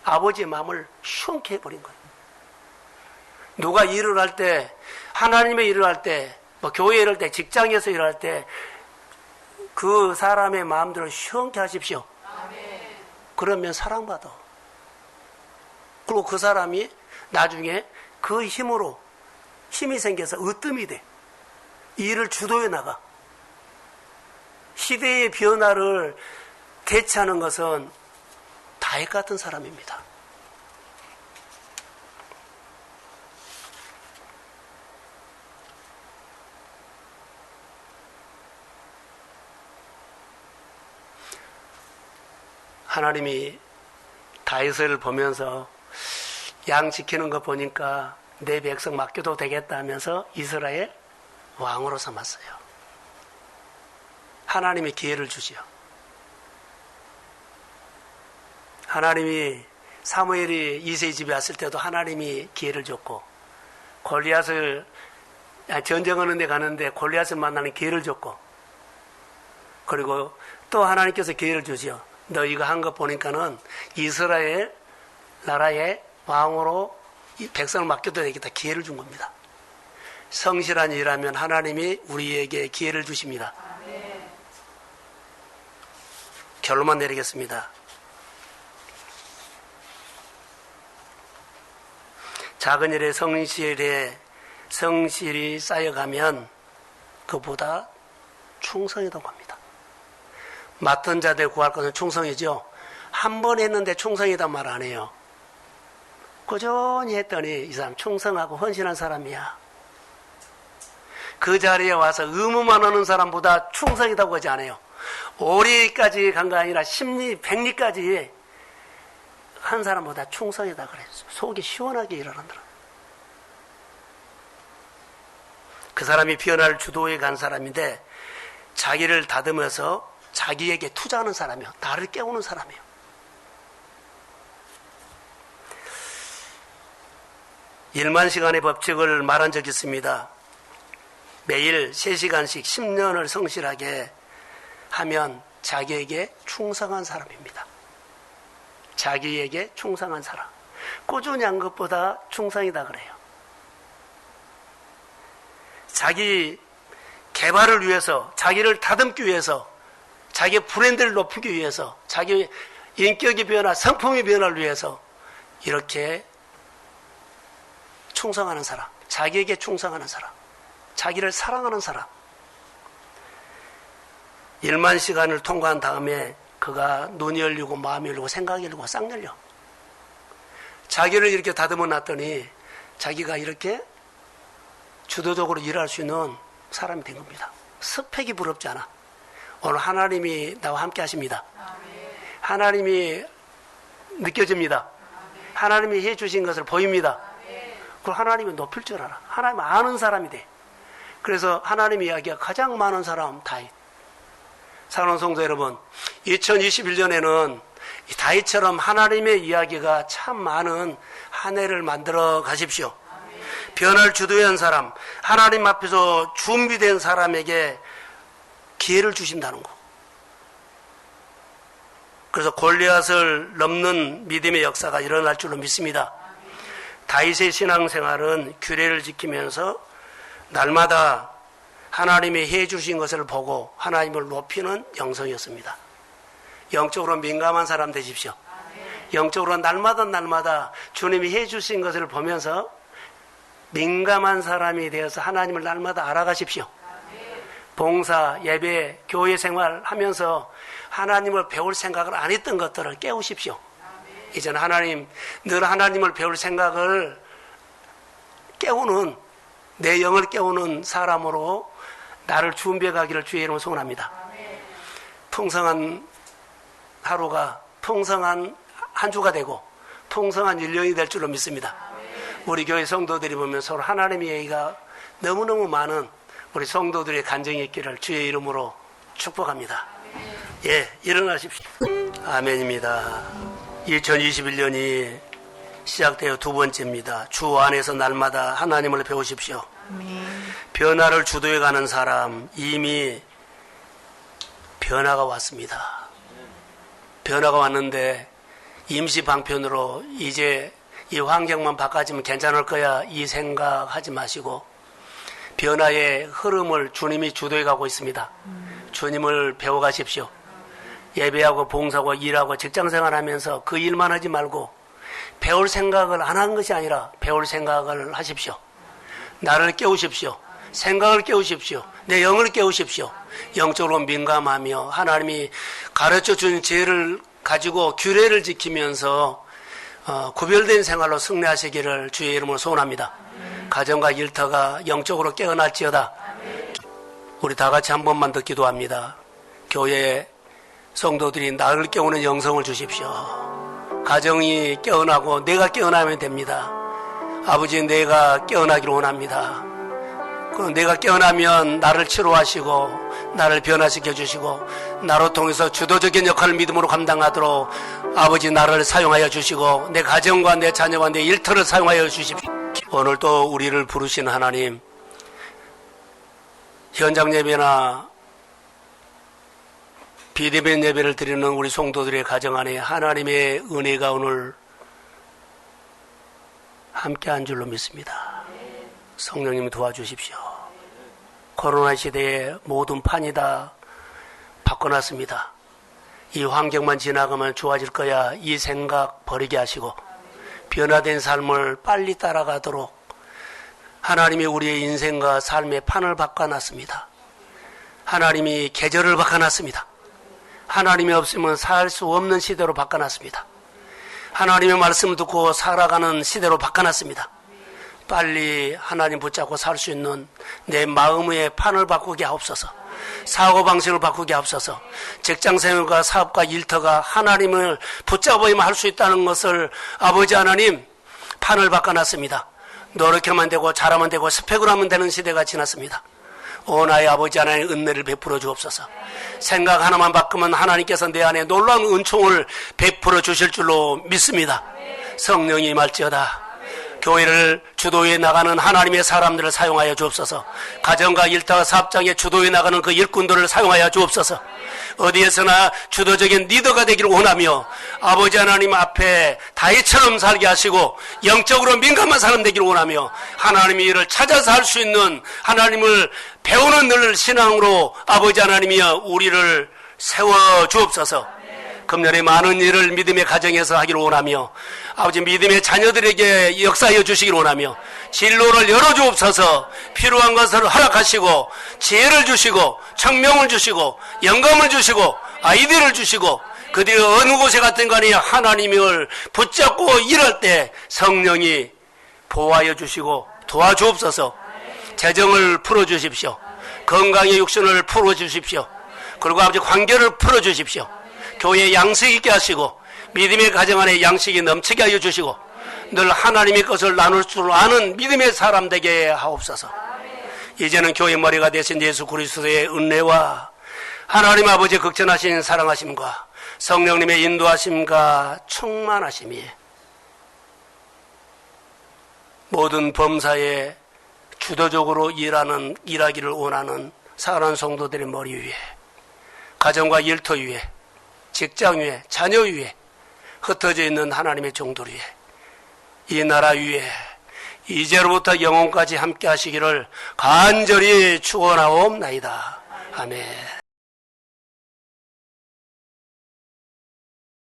아버지의 마음을 시원케 해버린 거예요. 누가 일을 할 때, 하나님의 일을 할 때, 뭐 교회 일을 할 때, 직장에서 일을 할 때, 그 사람의 마음들을 시원케 하십시오. 아멘. 그러면 사랑받아. 그리고 그 사람이 나중에 그 힘으로 힘이 생겨서 으뜸이 돼. 일을 주도해 나가. 시대의 변화를 대체하는 것은 다윗 같은 사람입니다. 하나님이 다윗을 보면서 양 지키는 거 보니까 내 백성 맡겨도 되겠다 하면서 이스라엘 왕으로 삼았어요. 하나님이 기회를 주지요. 하나님이 사무엘이 이새의 집에 왔을 때도 하나님이 기회를 줬고, 골리앗을 전쟁하는 데 가는데 골리앗을 만나는 기회를 줬고, 그리고 또 하나님께서 기회를 주지요. 너 이거 한 거 보니까는 이스라엘 나라의 왕으로 이 백성을 맡겨도 되겠다. 기회를 준 겁니다. 성실한 일하면 하나님이 우리에게 기회를 주십니다. 아멘. 결론만 내리겠습니다. 작은 일에 성실이 쌓여가면 그보다 충성이라고 합니다. 맡은 자들 구할 것은 충성이죠. 한 번 했는데 충성이란 말 안 해요. 꾸준히 했더니 이 사람 충성하고 헌신한 사람이야. 그 자리에 와서 의무만 하는 사람보다 충성이라고 하지 않아요. 오리까지 간 거 아니라 십리, 백리까지 한 사람보다 충성이다 그랬어. 속이 시원하게 일하는 사람. 그 사람이 변화를 주도해 간 사람인데 자기를 다듬어서 자기에게 투자하는 사람이요. 나를 깨우는 사람이요. 일만 시간의 법칙을 말한 적이 있습니다. 매일 3시간씩 10년을 성실하게 하면 자기에게 충성한 사람입니다. 자기에게 충성한 사람. 꾸준히 한 것보다 충성이다 그래요. 자기 개발을 위해서, 자기를 다듬기 위해서, 자기 브랜드를 높이기 위해서, 자기 인격의 변화, 성품의 변화를 위해서 이렇게 충성하는 사람, 자기에게 충성하는 사람, 자기를 사랑하는 사람. 1만 시간을 통과한 다음에 그가 눈이 열리고 마음이 열리고 생각이 열리고 싹 열려. 자기를 이렇게 다듬어 놨더니 자기가 이렇게 주도적으로 일할 수 있는 사람이 된 겁니다. 스펙이 부럽지 않아. 오늘 하나님이 나와 함께 하십니다. 하나님이 느껴집니다. 하나님이 해주신 것을 보입니다. 그걸 하나님이 높일 줄 알아. 하나님 아는 사람이 돼. 그래서 하나님 이야기가 가장 많은 사람 다윗. 사랑하는 성도 여러분, 2021년에는 다윗처럼 하나님의 이야기가 참 많은 한 해를 만들어 가십시오. 변화를 주도한 사람, 하나님 앞에서 준비된 사람에게 기회를 주신다는 거. 그래서 골리앗을 넘는 믿음의 역사가 일어날 줄로 믿습니다. 다윗의 신앙생활은 규례를 지키면서 날마다 하나님이 해주신 것을 보고 하나님을 높이는 영성이었습니다. 영적으로 민감한 사람 되십시오. 영적으로 날마다 주님이 해주신 것을 보면서 민감한 사람이 되어서 하나님을 날마다 알아가십시오. 봉사, 예배, 교회 생활 하면서 하나님을 배울 생각을 안 했던 것들을 깨우십시오. 이제는 늘 하나님을 배울 생각을 깨우는, 내 영을 깨우는 사람으로 나를 준비해 가기를 주의 이름으로 소원합니다. 풍성한 하루가 풍성한 한 주가 되고 풍성한 1년이 될 줄로 믿습니다. 우리 교회 성도들이 보면 서로 하나님의 얘기가 너무너무 많은 우리 성도들의 간증이 있기를 주의 이름으로 축복합니다. 예, 일어나십시오. 아멘입니다. 2021년이 시작되어 두 번째입니다. 주 안에서 날마다 하나님을 배우십시오. 변화를 주도해가는 사람, 이미 변화가 왔습니다. 변화가 왔는데 임시 방편으로 이제 이 환경만 바꿔지면 괜찮을 거야 이 생각하지 마시고 변화의 흐름을 주님이 주도해가고 있습니다. 주님을 배워가십시오. 예배하고 봉사하고 일하고 직장생활하면서 그 일만 하지 말고 배울 생각을 안 한 것이 아니라 배울 생각을 하십시오. 나를 깨우십시오. 생각을 깨우십시오. 내 영을 깨우십시오. 영적으로 민감하며 하나님이 가르쳐준 지혜를 가지고 규례를 지키면서 구별된 생활로 승리하시기를 주의 이름으로 소원합니다. 가정과 일터가 영적으로 깨어날지어다. 우리 다 같이 한 번만 더 기도합니다. 교회 성도들이 나를 깨우는 영성을 주십시오. 가정이 깨어나고 내가 깨어나면 됩니다. 아버지, 내가 깨어나기를 원합니다. 그럼 내가 깨어나면 나를 치료하시고 나를 변화시켜 주시고 나로 통해서 주도적인 역할을 믿음으로 감당하도록 아버지 나를 사용하여 주시고 내 가정과 내 자녀와 내 일터를 사용하여 주십시오. 오늘 또 우리를 부르신 하나님, 현장 예배나 비대면 예배를 드리는 우리 성도들의 가정 안에 하나님의 은혜가 오늘 함께한 줄로 믿습니다. 성령님이 도와주십시오. 코로나 시대에 모든 판이 다 바꿔놨습니다. 이 환경만 지나가면 좋아질 거야 이 생각 버리게 하시고 변화된 삶을 빨리 따라가도록 하나님이 우리의 인생과 삶의 판을 바꿔놨습니다. 하나님이 계절을 바꿔놨습니다. 하나님이 없으면 살 수 없는 시대로 바꿔놨습니다. 하나님의 말씀을 듣고 살아가는 시대로 바꿔놨습니다. 빨리 하나님 붙잡고 살 수 있는 내 마음의 판을 바꾸게 하옵소서. 사고방식을 바꾸게 하옵소서. 직장생활과 사업과 일터가 하나님을 붙잡아야만 할 수 있다는 것을 아버지 하나님 판을 바꿔놨습니다. 노력하면 되고 잘하면 되고 스펙을 하면 되는 시대가 지났습니다. 오 나의 아버지 하나님 은혜를 베풀어 주옵소서. 생각 하나만 바꾸면 하나님께서 내 안에 놀라운 은총을 베풀어 주실 줄로 믿습니다. 성령이 임할지어다. 교회를 주도해 나가는 하나님의 사람들을 사용하여 주옵소서. 가정과 일터와 사업장에 주도해 나가는 그 일꾼들을 사용하여 주옵소서. 어디에서나 주도적인 리더가 되기를 원하며 아버지 하나님 앞에 다윗처럼 살게 하시고 영적으로 민감한 사람 되기를 원하며 하나님의 일을 찾아서 할 수 있는 하나님을 배우는 늘 신앙으로 아버지 하나님이여 우리를 세워 주옵소서. 금년에 많은 일을 믿음의 가정에서 하기를 원하며 아버지 믿음의 자녀들에게 역사하여 주시기를 원하며 진로를 열어주옵소서. 필요한 것을 허락하시고 지혜를 주시고 청명을 주시고 영감을 주시고 아이디어를 주시고 그들이 어느 곳에 갔든 간에 하나님을 붙잡고 일할 때 성령이 보호하여 주시고 도와주옵소서. 재정을 풀어주십시오. 건강의 육신을 풀어주십시오. 그리고 아버지 관계를 풀어주십시오. 교회 양식 있게 하시고 믿음의 가정 안에 양식이 넘치게 하여 주시고 늘 하나님의 것을 나눌 줄 아는 믿음의 사람 되게 하옵소서. 이제는 교회 머리가 되신 예수 그리스도의 은혜와 하나님 아버지의 극전하신 사랑하심과 성령님의 인도하심과 충만하심이 모든 범사에 주도적으로 일하기를 원하는 사랑하는 성도들의 머리 위에, 가정과 일터 위에, 직장 위에, 자녀 위에, 흩어져 있는 하나님의 종들 위에, 이 나라 위에 이제로부터 영원까지 함께 하시기를 간절히 축원하옵나이다. 아멘.